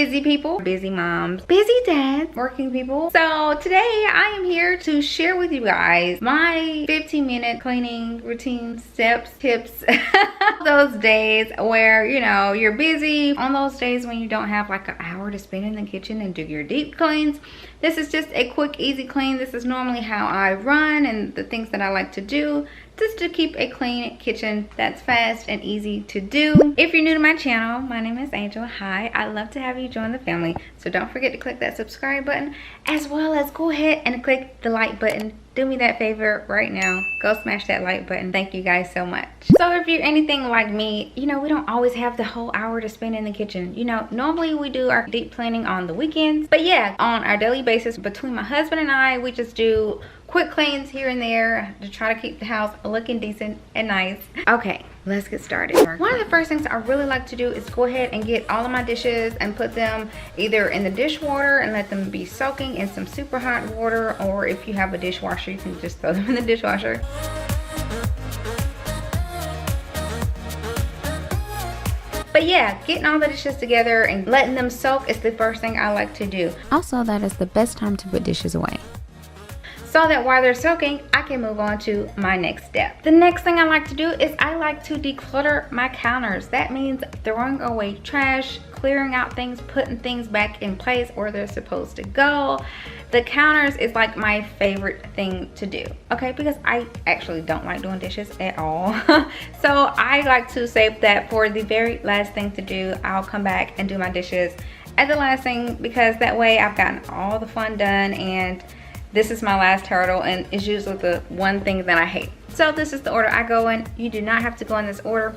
busy people, busy moms, busy dads, working people. So today I am here to share with you guys my 15-minute cleaning routine steps, tips. Those days where, you know, you're busy, on those days when you don't have like an hour to spend in the kitchen and do your deep cleans. This is just a quick, easy clean. This is normally how I run and the things that I like to do just to keep a clean kitchen that's fast and easy to do. If you're new to my channel, my name is Angel. Hi, I'd love to have you join the family. So don't forget to click that subscribe button, as well as go ahead and click the like button. Do me that favor right now. Go smash that like button. Thank you guys so much. So if you're anything like me, you know, we don't always have the whole hour to spend in the kitchen. You know, normally we do our deep cleaning on the weekends. But yeah, on our daily basis, between my husband and I, we just do quick cleans here and there to try to keep the house looking decent and nice. Okay, let's get started. One of the first things I really like to do is go ahead and get all of my dishes and put them either in the dishwater and let them be soaking in some super hot water, or if you have a dishwasher, you can just throw them in the dishwasher. But yeah, getting all the dishes together and letting them soak is the first thing I like to do. Also, that is the best time to put dishes away, so that while they're soaking, I can move on to my next step. The next thing I like to do is I like to declutter my counters. That means throwing away trash, clearing out things, putting things back in place where they're supposed to go. The counters is like my favorite thing to do, okay? Because I actually don't like doing dishes at all. So I like to save that for the very last thing to do. I'll come back and do my dishes at the last thing, because that way I've gotten all the fun done, and this is my last hurdle, and it's usually the one thing that I hate. So this is the order I go in. You do not have to go in this order,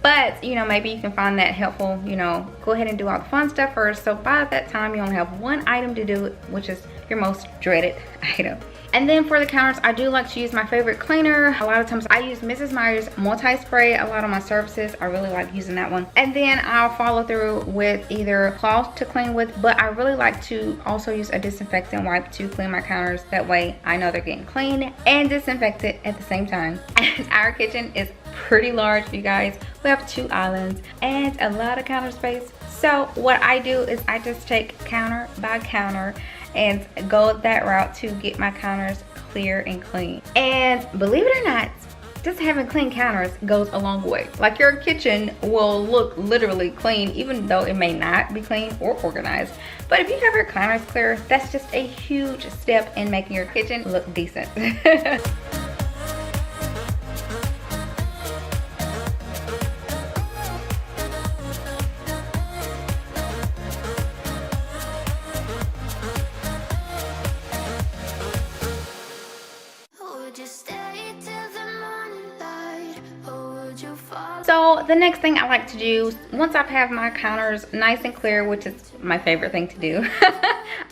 but you know, maybe you can find that helpful. You know, go ahead and do all the fun stuff first, so by that time you only have one item to do, which is your most dreaded item. And then for the counters, I do like to use my favorite cleaner. A lot of times I use Mrs. Meyer's multi-spray. A lot of my services, I really like using that one. And then I'll follow through with either cloth to clean with, but I really like to also use a disinfectant wipe to clean my counters. That way I know they're getting clean and disinfected at the same time. And our kitchen is pretty large, you guys. We have 2 islands and a lot of counter space. So what I do is I just take counter by counter and go that route to get my counters clear and clean. And believe it or not, just having clean counters goes a long way. Like, your kitchen will look literally clean, even though it may not be clean or organized. But if you have your counters clear, that's just a huge step in making your kitchen look decent. So the next thing I like to do, once I have my counters nice and clear, which is my favorite thing to do,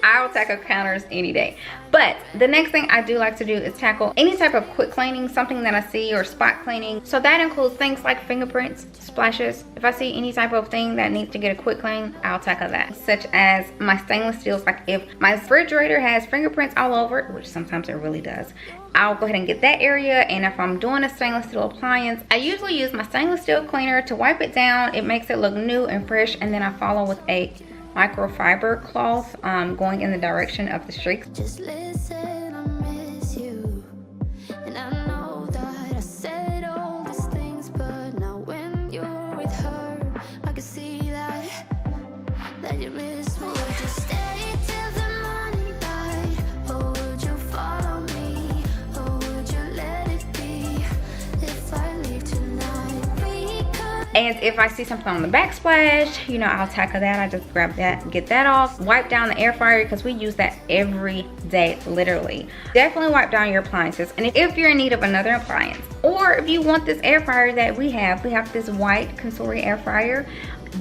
I will tackle counters any day. But the next thing I do like to do is tackle any type of quick cleaning, something that I see, or spot cleaning. So that includes things like fingerprints, splashes. If I see any type of thing that needs to get a quick clean, I'll tackle that. Such as my stainless steels. Like if my refrigerator has fingerprints all over it, which sometimes it really does, I'll go ahead and get that area. And if I'm doing a stainless steel appliance, I usually use my stainless steel cleaner to wipe it down. It makes it look new and fresh, and then I follow with a microfiber cloth going in the direction of the streaks. Just listen, I miss you. And I know that I said all these things, but now when you're with her, I can see that you miss me. Would you stay till the morning light, or would you follow me, or would you let it be if I leave tonight? And if I see something on the backsplash, you know, I'll tackle that. I just grab that, get that off, wipe down the air fryer, because we use that every day, literally. Definitely wipe down your appliances. And if you're in need of another appliance, or if you want this air fryer that we have this white Consori air fryer.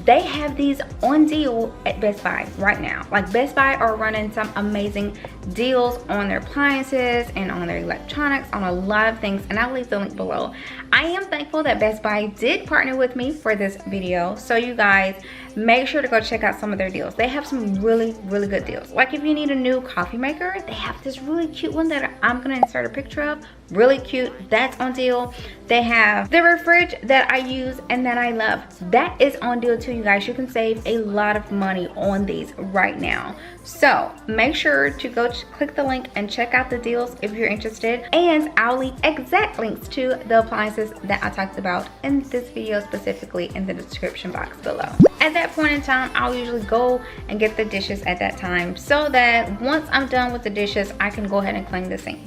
They have these on deal at Best Buy right now. Like, Best Buy are running some amazing deals on their appliances and on their electronics, on a lot of things, and I'll leave the link below. I am thankful that Best Buy did partner with me for this video, so you guys make sure to go check out some of their deals. They have some really good deals. Like, if you need a new coffee maker, they have this really cute one that I'm gonna insert a picture of really cute. That's on deal. They have the fridge that I use and that I love. That is on deal too, you guys. You can save a lot of money on these right now. So make sure to go click the link and check out the deals if you're interested. And I'll leave exact links to the appliances that I talked about in this video specifically in the description box below. At that point in time, I'll usually go and get the dishes at that time so that once I'm done with the dishes, I can go ahead and clean the sink.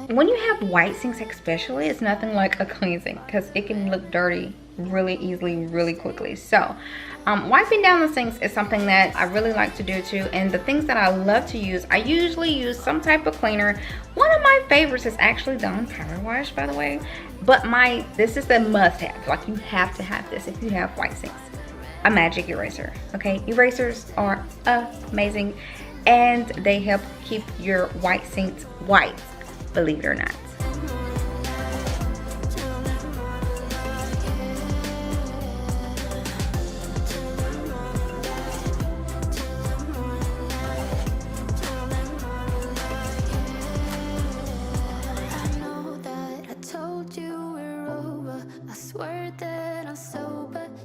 When you have white sinks especially, it's nothing like a clean sink because it can look dirty really easily, really quickly. So wiping down the sinks is something that I really like to do too. And the things that I love to use, I usually use some type of cleaner. One of my favorites is actually Dawn Power Wash, by the way. But this is the must-have. Like, you have to have this if you have white sinks. A magic eraser. Okay, erasers are amazing, and they help keep your white sinks white, believe it or not.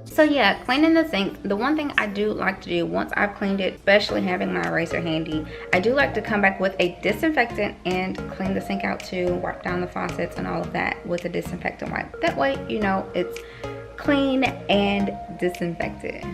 So yeah, cleaning the sink, the one thing I do like to do once I've cleaned it, especially having my eraser handy, I do like to come back with a disinfectant and clean the sink out too, wipe down the faucets and all of that with a disinfectant wipe. That way, you know, it's clean and disinfected.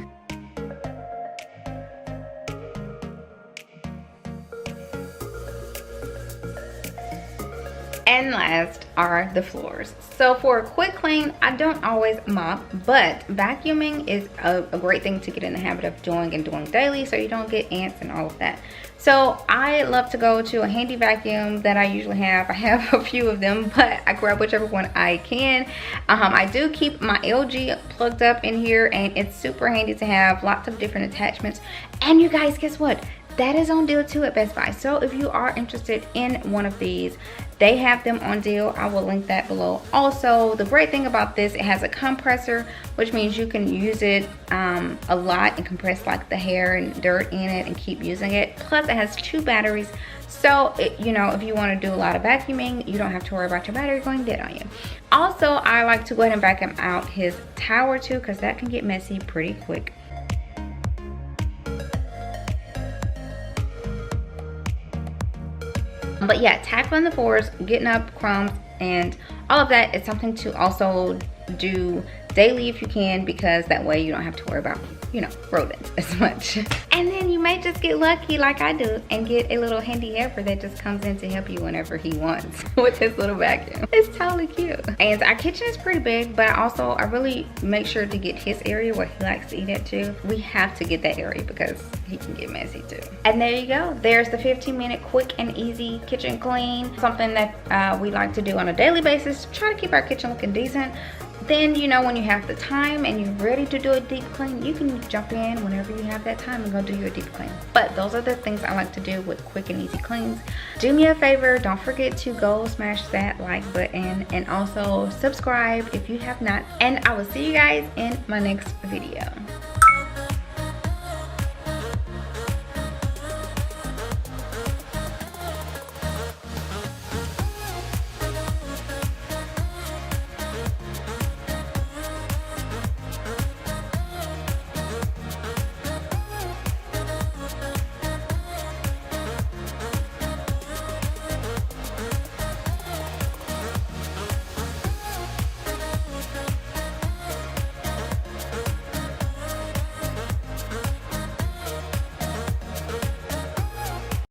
And last are the floors. So for a quick clean, I don't always mop, but vacuuming is a great thing to get in the habit of doing and doing daily so you don't get ants and all of that. So I love to go to a handy vacuum that I usually have. I have a few of them, but I grab whichever one I can. I do keep my LG plugged up in here, and it's super handy to have lots of different attachments. And you guys, guess what? That is on deal too at Best Buy. So if you are interested in one of these, they have them on deal. I will link that below. Also, the great thing about this, it has a compressor, which means you can use it a lot and compress like the hair and dirt in it and keep using it. Plus, it has 2 batteries. So, you know, if you want to do a lot of vacuuming, you don't have to worry about your battery going dead on you. Also, I like to go ahead and vacuum out his tower too, because that can get messy pretty quick. But yeah, tackling the floors, getting up crumbs, and all of that is something to also do daily if you can, because that way you don't have to worry about, you know, rodents as much. And then you may just get lucky like I do and get a little handy helper that just comes in to help you whenever he wants with his little vacuum. It's totally cute. And our kitchen is pretty big, but I really make sure to get his area where he likes to eat at too. We have to get that area because he can get messy too. And there you go. There's the 15-minute quick and easy kitchen clean. Something that we like to do on a daily basis to try to keep our kitchen looking decent. Then, you know, when you have the time and you're ready to do a deep clean, you can jump in whenever you have that time and go do your deep clean. But those are the things I like to do with quick and easy cleans. Do me a favor, don't forget to go smash that like button and also subscribe if you have not. And I will see you guys in my next video.